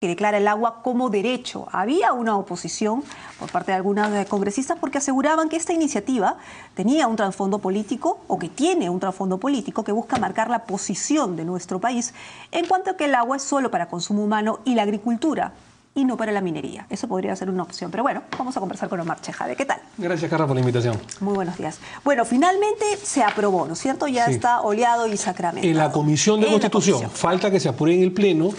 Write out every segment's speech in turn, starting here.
que declara el agua como derecho. Había una oposición por parte de algunos congresistas porque aseguraban que esta iniciativa tenía un trasfondo político, o que tiene un trasfondo político, que busca marcar la posición de nuestro país en cuanto a que el agua es solo para consumo humano y la agricultura, y no para la minería. Eso podría ser una opción. Pero bueno, vamos a conversar con Omar Chejade. ¿Qué tal? Gracias, Carla, por la invitación. Muy buenos días. Bueno, finalmente se aprobó, ¿no es cierto? Ya está oleado y sacramentado. En la Comisión de Constitución. Falta que se apruebe en el Pleno.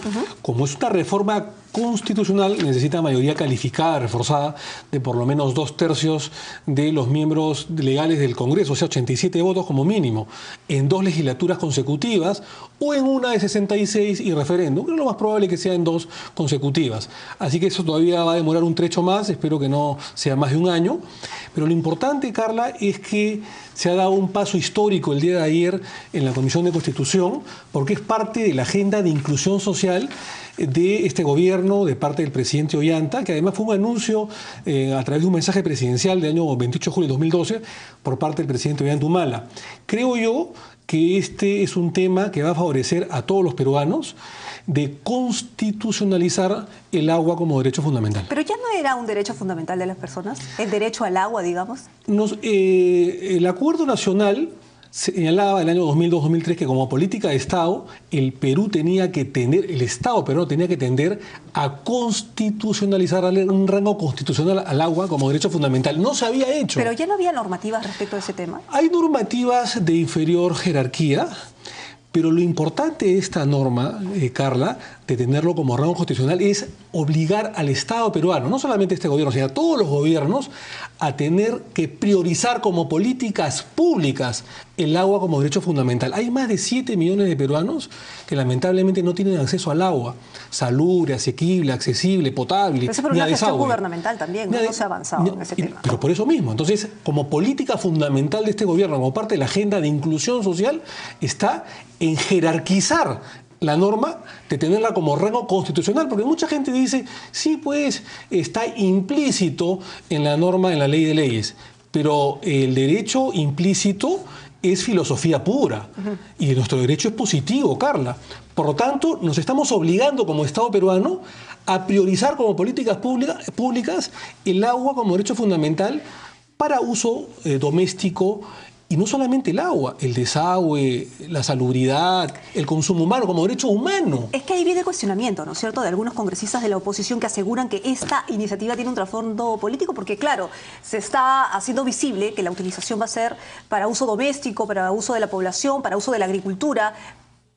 Como es una reforma constitucional, necesita mayoría calificada, reforzada, de por lo menos 2/3 de los miembros legales del Congreso, o sea, 87 votos como mínimo, en 2 legislaturas consecutivas o en una de 66 y referéndum. Pero lo más probable es que sea en 2 consecutivas. Así que eso todavía va a demorar un trecho más, espero que no sea más de un año. Pero lo importante, Carla, es que se ha dado un paso histórico el día de ayer en la Comisión de Constitución, porque es parte de la agenda de inclusión social de este gobierno, de parte del presidente Ollanta, que además fue un anuncio a través de un mensaje presidencial del año 28 de julio de 2012 por parte del presidente Ollanta Humala. Creo yo que este es un tema que va a favorecer a todos los peruanos, de constitucionalizar el agua como derecho fundamental. Pero ya no era un derecho fundamental de las personas, el derecho al agua, digamos. El Acuerdo Nacional señalaba en el año 2002-2003 que como política de Estado, el Estado peruano tenía que tender a constitucionalizar, darle un rango constitucional al agua como derecho fundamental. No se había hecho. Pero ya no había normativas respecto a ese tema. Hay normativas de inferior jerarquía, pero lo importante de esta norma, Carla, de tenerlo como rango constitucional, es obligar al Estado peruano, no solamente este gobierno, sino a todos los gobiernos, a tener que priorizar como políticas públicas el agua como derecho fundamental. Hay más de 7 millones de peruanos que lamentablemente no tienen acceso al agua salubre, asequible, accesible, potable. Pero eso por una gestión gubernamental también, no se ha avanzado en ese tema. Pero por eso mismo, entonces, como política fundamental de este gobierno, como parte de la agenda de inclusión social, está en jerarquizar la norma, de tenerla como rango constitucional, porque mucha gente dice, sí, pues está implícito en la norma, en la ley de leyes, pero el derecho implícito es filosofía pura y nuestro derecho es positivo, Carla. Por lo tanto, nos estamos obligando como Estado peruano a priorizar como políticas públicas el agua como derecho fundamental para uso doméstico. Y no solamente el agua, el desagüe, la salubridad, el consumo humano como derecho humano. Es que ahí viene el cuestionamiento, ¿no es cierto?, de algunos congresistas de la oposición que aseguran que esta iniciativa tiene un trasfondo político porque, claro, se está haciendo visible que la utilización va a ser para uso doméstico, para uso de la población, para uso de la agricultura.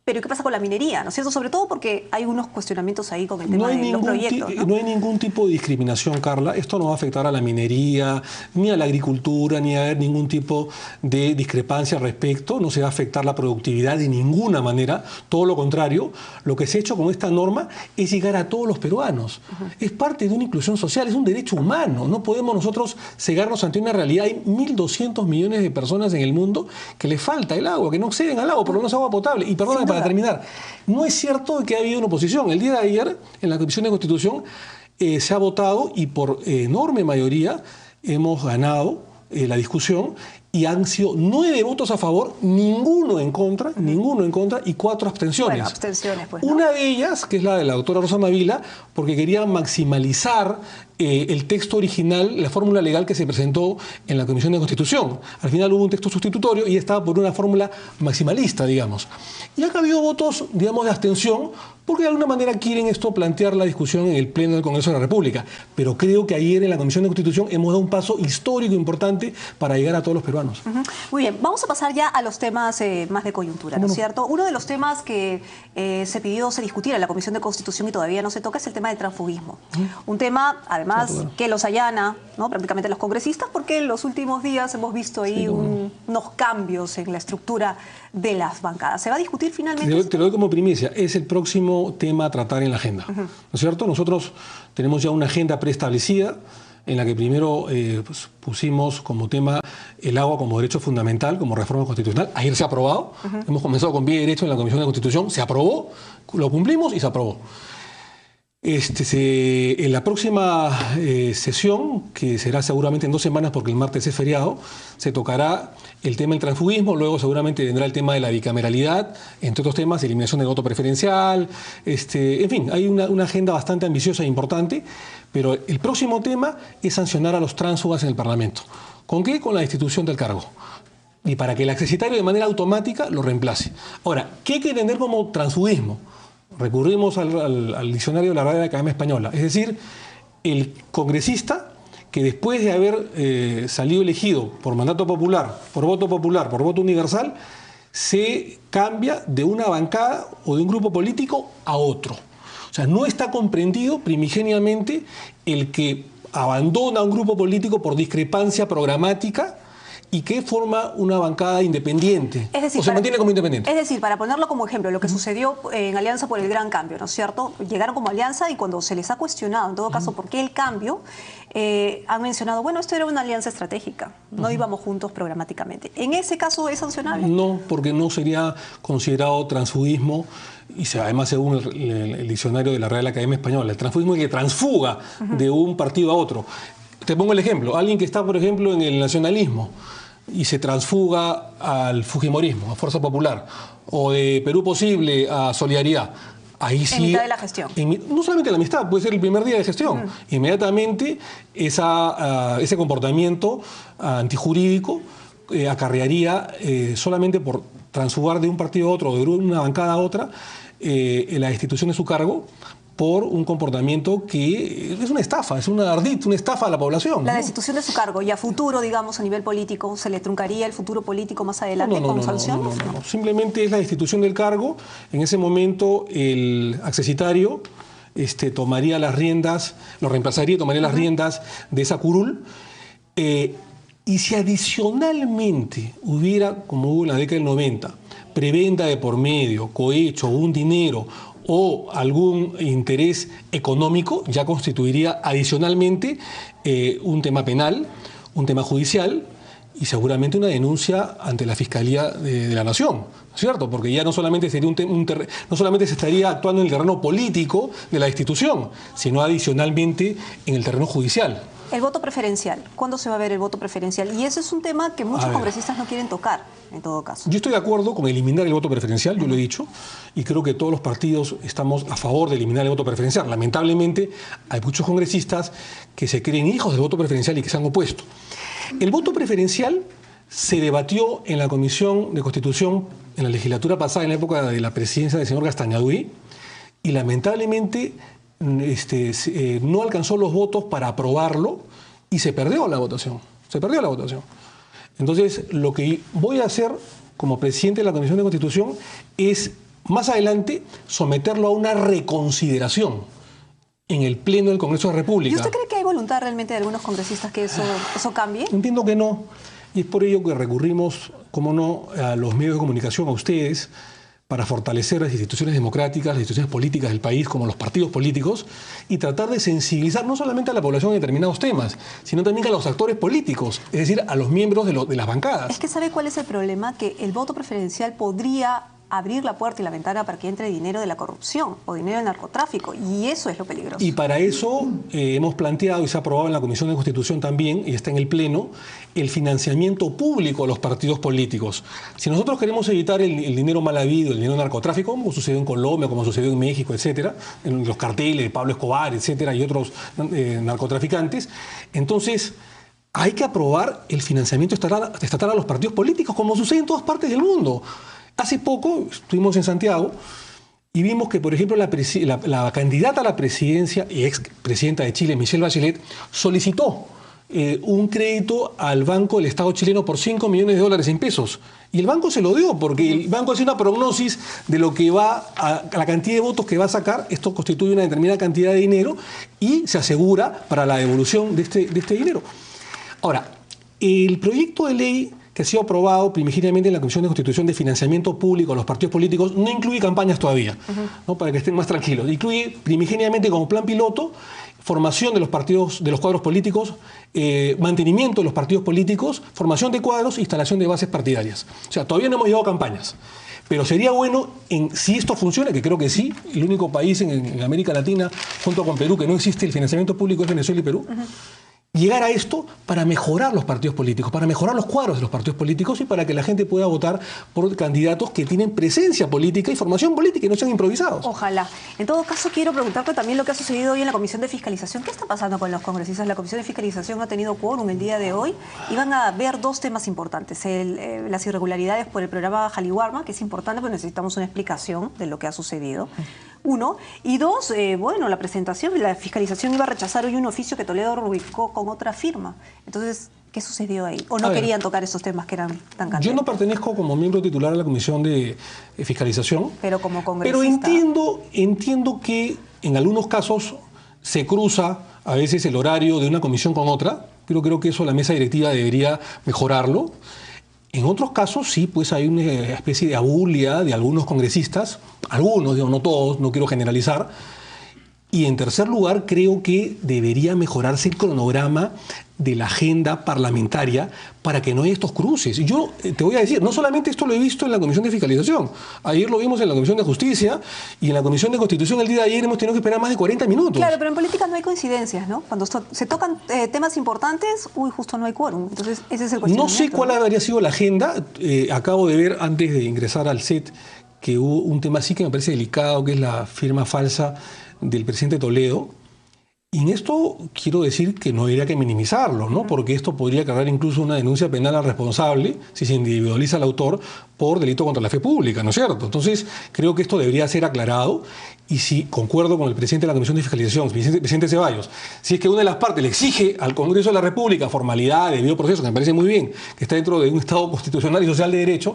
Pero ¿qué pasa con la minería? ¿No es cierto? Sobre todo porque hay unos cuestionamientos ahí con el tema de los proyectos. No hay ningún tipo de discriminación, Carla. Esto no va a afectar a la minería, ni a la agricultura, ni a haber ningún tipo de discrepancia al respecto. No se va a afectar la productividad de ninguna manera. Todo lo contrario. Lo que se ha hecho con esta norma es llegar a todos los peruanos. Es parte de una inclusión social, es un derecho humano. No podemos nosotros cegarnos ante una realidad. Hay 1.200 millones de personas en el mundo que les falta el agua, que no acceden al agua, por lo menos agua potable. Y perdóname, para terminar, no es cierto que ha habido una oposición. El día de ayer, en la Comisión de Constitución, se ha votado y por enorme mayoría hemos ganado la discusión y han sido 9 votos a favor, ninguno en contra y 4 abstenciones. Bueno, abstenciones, pues, ¿no? Una de ellas, que es la de la doctora Rosa Mavila, porque quería maximalizar el texto original, la fórmula legal que se presentó en la Comisión de Constitución. Al final hubo un texto sustitutorio y estaba por una fórmula maximalista, digamos. Y acá ha habido votos, digamos, de abstención, porque de alguna manera quieren esto plantear la discusión en el Pleno del Congreso de la República. Pero creo que ayer en la Comisión de Constitución hemos dado un paso histórico importante para llegar a todos los peruanos. Muy bien, vamos a pasar ya a los temas más de coyuntura, ¿no es cierto? Uno de los temas que se pidió se discutiera en la Comisión de Constitución y todavía no se toca es el tema del transfugismo. Un tema, además, que los allana, ¿no?, prácticamente los congresistas, porque en los últimos días hemos visto ahí unos cambios en la estructura de las bancadas. ¿Se va a discutir finalmente? Te lo doy como primicia, es el próximo tema a tratar en la agenda, ¿no es cierto? Nosotros tenemos ya una agenda preestablecida en la que primero pusimos como tema el agua como derecho fundamental, como reforma constitucional. Ayer se ha aprobado, hemos comenzado con pie derecho en la Comisión de Constitución, se aprobó, lo cumplimos y se aprobó. En la próxima sesión, que será seguramente en 2 semanas porque el martes es feriado, se tocará el tema del transfugismo, luego seguramente vendrá el tema de la bicameralidad, entre otros temas, eliminación del voto preferencial, en fin, hay una agenda bastante ambiciosa e importante, pero el próximo tema es sancionar a los tránsfugas en el Parlamento. ¿Con qué? Con la destitución del cargo. Y para que el accesitario de manera automática lo reemplace. Ahora, ¿qué hay que entender como transfugismo? Recurrimos al diccionario de la Real Academia Española. Es decir, el congresista que después de haber salido elegido por mandato popular, por voto universal, se cambia de una bancada o de un grupo político a otro. O sea, no está comprendido primigeniamente el que abandona un grupo político por discrepancia programática y que forma una bancada independiente, es decir, o se mantiene como independiente. Es decir, para ponerlo como ejemplo, lo que sucedió en Alianza por el Gran Cambio, ¿no es cierto? Llegaron como alianza y cuando se les ha cuestionado, en todo caso, por qué el cambio, han mencionado, bueno, esto era una alianza estratégica, no íbamos juntos programáticamente. ¿En ese caso es sancionable? No, porque no sería considerado transfugismo, y además según el diccionario de la Real Academia Española, el transfugismo es que transfuga de un partido a otro. Te pongo el ejemplo, alguien que está, por ejemplo, en el nacionalismo y se transfuga al fujimorismo, a Fuerza Popular, o de Perú Posible a Solidaridad. Ahí sí, en mitad de la gestión. No solamente la amistad, puede ser el primer día de gestión. Inmediatamente ese comportamiento antijurídico acarrearía solamente por transfugar de un partido a otro, de una bancada a otra, la destitución de su cargo por un comportamiento que es una estafa, es una ardid, una estafa a la población. La destitución de su cargo y a futuro, digamos, a nivel político, ¿se le truncaría el futuro político más adelante con sanciones? No. Simplemente es la destitución del cargo. En ese momento el accesitario tomaría las riendas, lo reemplazaría, tomaría las riendas de esa curul. Y si adicionalmente hubiera, como hubo en la década del 90, prebenda de por medio, cohecho, un dinero o algún interés económico, ya constituiría adicionalmente un tema penal, un tema judicial y seguramente una denuncia ante la Fiscalía de la Nación, ¿cierto? Porque ya no solamente sería no solamente se estaría actuando en el terreno político de la destitución, sino adicionalmente en el terreno judicial. El voto preferencial, ¿cuándo se va a ver el voto preferencial? Y ese es un tema que muchos congresistas no quieren tocar, en todo caso. Yo estoy de acuerdo con eliminar el voto preferencial, yo lo he dicho, y creo que todos los partidos estamos a favor de eliminar el voto preferencial. Lamentablemente, hay muchos congresistas que se creen hijos del voto preferencial y que se han opuesto. El voto preferencial se debatió en la Comisión de Constitución en la legislatura pasada, en la época de la presidencia del señor Gastañaduy, y lamentablemente no alcanzó los votos para aprobarlo y se perdió la votación. Entonces, lo que voy a hacer como presidente de la Comisión de Constitución es, más adelante, someterlo a una reconsideración en el Pleno del Congreso de la República. ¿Y usted cree que hay voluntad realmente de algunos congresistas que eso cambie? Entiendo que no. Y es por ello que recurrimos, como no, a los medios de comunicación, a ustedes, para fortalecer las instituciones democráticas, las instituciones políticas del país, como los partidos políticos, y tratar de sensibilizar no solamente a la población en determinados temas, sino también a los actores políticos, es decir, a los miembros de las bancadas. Es que ¿sabe cuál es el problema? Que el voto preferencial podría abrir la puerta y la ventana para que entre dinero de la corrupción o dinero del narcotráfico, y eso es lo peligroso. Y para eso hemos planteado, y se ha aprobado en la Comisión de Constitución también, y está en el Pleno, el financiamiento público a los partidos políticos. Si nosotros queremos evitar el dinero mal habido, el dinero del narcotráfico, como sucedió en Colombia, como sucedió en México, etcétera, en los carteles de Pablo Escobar, etcétera, y otros narcotraficantes, entonces hay que aprobar el financiamiento estatal a los partidos políticos, como sucede en todas partes del mundo. Hace poco estuvimos en Santiago y vimos que, por ejemplo, la candidata a la presidencia y expresidenta de Chile, Michelle Bachelet, solicitó un crédito al Banco del Estado chileno por $5 millones en pesos. Y el banco se lo dio porque el banco hace una prognosis de lo que va a la cantidad de votos que va a sacar. Esto constituye una determinada cantidad de dinero y se asegura para la devolución de este dinero. Ahora, el proyecto de ley que ha sido aprobado primigeniamente en la Comisión de Constitución de Financiamiento Público a los partidos políticos, no incluye campañas todavía, ¿no? Para que estén más tranquilos. Incluye primigeniamente como plan piloto formación de los partidos, de los cuadros políticos, mantenimiento de los partidos políticos, formación de cuadros, instalación de bases partidarias. O sea, todavía no hemos llegado a campañas. Pero sería bueno, si esto funciona, que creo que sí, el único país en América Latina, junto con Perú, que no existe el financiamiento público es Venezuela y Perú, llegar a esto para mejorar los partidos políticos, para mejorar los cuadros de los partidos políticos y para que la gente pueda votar por candidatos que tienen presencia política y formación política y no sean improvisados. Ojalá. En todo caso, quiero preguntarte también lo que ha sucedido hoy en la Comisión de Fiscalización. ¿Qué está pasando con los congresistas? La Comisión de Fiscalización ha tenido quórum el día de hoy y van a ver dos temas importantes. Las irregularidades por el programa Jaliwarma, que es importante, pero necesitamos una explicación de lo que ha sucedido. Uno. Y dos, bueno, la presentación, la fiscalización iba a rechazar hoy un oficio que Toledo rubricó con otra firma. Entonces, ¿qué sucedió ahí? ¿O no querían tocar esos temas que eran tan candentes? Yo no pertenezco como miembro titular a la Comisión de Fiscalización. Pero como congresista. Pero entiendo que en algunos casos se cruza a veces el horario de una comisión con otra. Pero creo que eso la mesa directiva debería mejorarlo. En otros casos sí, pues hay una especie de abulia de algunos congresistas, algunos, digo, no todos, no quiero generalizar. Y en tercer lugar, creo que debería mejorarse el cronograma de la agenda parlamentaria para que no haya estos cruces. Y yo te voy a decir, no solamente esto lo he visto en la Comisión de Fiscalización, ayer lo vimos en la Comisión de Justicia y en la Comisión de Constitución el día de ayer hemos tenido que esperar más de 40 minutos. Claro, pero en política no hay coincidencias, ¿no? Cuando se tocan temas importantes, justo no hay quórum. Entonces, ese es el cuestionamiento. No sé cuál habría sido la agenda. Acabo de ver, antes de ingresar al set, que hubo un tema así que me parece delicado, que es la firma falsa del presidente Toledo. Y en esto quiero decir que no habría que minimizarlo, ¿no? Porque esto podría cargar incluso una denuncia penal al responsable si se individualiza al autor por delito contra la fe pública, ¿no es cierto? Entonces, creo que esto debería ser aclarado y si concuerdo con el presidente de la Comisión de Fiscalización, presidente Ceballos, si es que una de las partes le exige al Congreso de la República formalidad, debido proceso, que me parece muy bien, que está dentro de un Estado constitucional y social de derecho,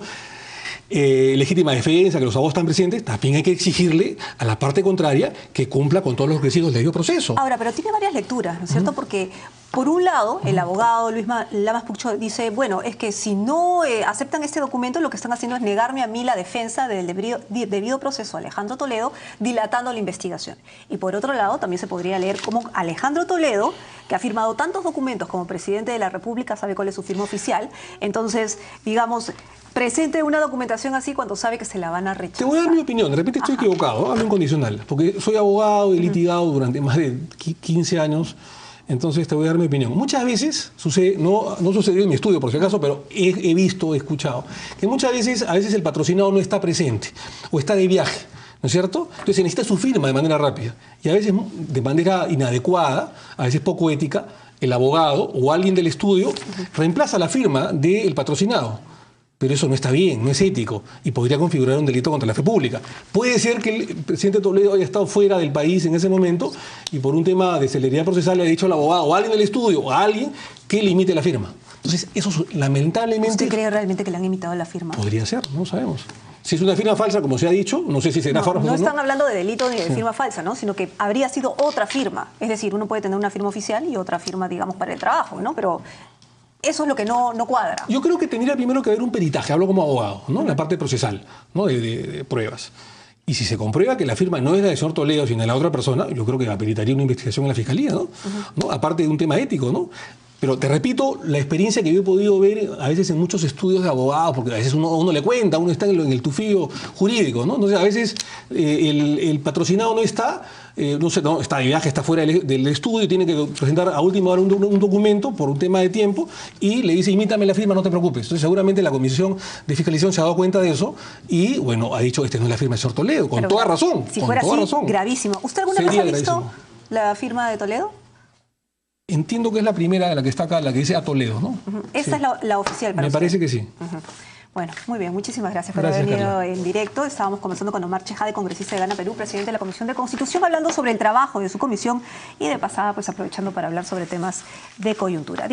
legítima defensa, que los abogados están presentes, también hay que exigirle a la parte contraria que cumpla con todos los requisitos del debido proceso. Ahora, pero tiene varias lecturas, ¿no es cierto? Porque, por un lado, el abogado Luis Lamas Pucho dice, bueno, es que si no aceptan este documento, lo que están haciendo es negarme a mí la defensa del debido proceso a Alejandro Toledo, dilatando la investigación. Y por otro lado, también se podría leer cómo Alejandro Toledo, que ha firmado tantos documentos como presidente de la República, sabe cuál es su firma oficial, entonces, digamos, presente una documentación así cuando sabe que se la van a rechazar. Te voy a dar mi opinión, de repente estoy equivocado, hablo en condicional, porque soy abogado, he litigado durante más de 15 años, entonces te voy a dar mi opinión. Muchas veces sucede, no sucedió en mi estudio por si acaso, pero he visto, he escuchado, que muchas veces, a veces el patrocinado no está presente o está de viaje, ¿no es cierto? Entonces se necesita su firma de manera rápida y a veces de manera inadecuada, a veces poco ética, el abogado o alguien del estudio reemplaza la firma del patrocinado. Pero eso no está bien, no es ético y podría configurar un delito contra la fe pública. Puede ser que el presidente Toledo haya estado fuera del país en ese momento y por un tema de celeridad procesal le ha dicho al abogado o a alguien del estudio o a alguien que limite la firma. Entonces, eso lamentablemente... ¿Usted cree realmente que le han imitado la firma? Podría ser, no sabemos. Si es una firma falsa, como se ha dicho, no sé si será falsa o no. No están hablando de delito ni de firma falsa, ¿no? Sino que habría sido otra firma. Es decir, uno puede tener una firma oficial y otra firma, digamos, para el trabajo, ¿no? Pero eso es lo que no cuadra. Yo creo que tendría primero que haber un peritaje, hablo como abogado, ¿no? En la parte procesal, ¿no? De pruebas. Y si se comprueba que la firma no es la del señor Toledo, sino de la otra persona, yo creo que ameritaría una investigación en la fiscalía, ¿no? ¿No? Aparte de un tema ético, ¿no? Pero te repito, la experiencia que yo he podido ver a veces en muchos estudios de abogados, porque a veces uno le cuenta, uno está en el tufillo jurídico, ¿no? Entonces a veces el patrocinado no está, no sé, no, está de viaje, está fuera del estudio, tiene que presentar a última hora un documento por un tema de tiempo y le dice, imítame la firma, no te preocupes. Entonces seguramente la Comisión de Fiscalización se ha dado cuenta de eso y, bueno, ha dicho, esta no es la firma del señor Toledo, con toda razón. Si fuera así, gravísimo. ¿Usted alguna vez ha visto la firma de Toledo? Entiendo que es la primera de la que está acá, la que dice a Toledo, ¿no? Esa es la oficial para Me parece que sí. Bueno, muy bien, muchísimas gracias por haber venido en directo. Estábamos conversando con Omar Chejade, congresista de Gana Perú, presidente de la Comisión de Constitución, hablando sobre el trabajo de su comisión y de pasada, pues aprovechando para hablar sobre temas de coyuntura.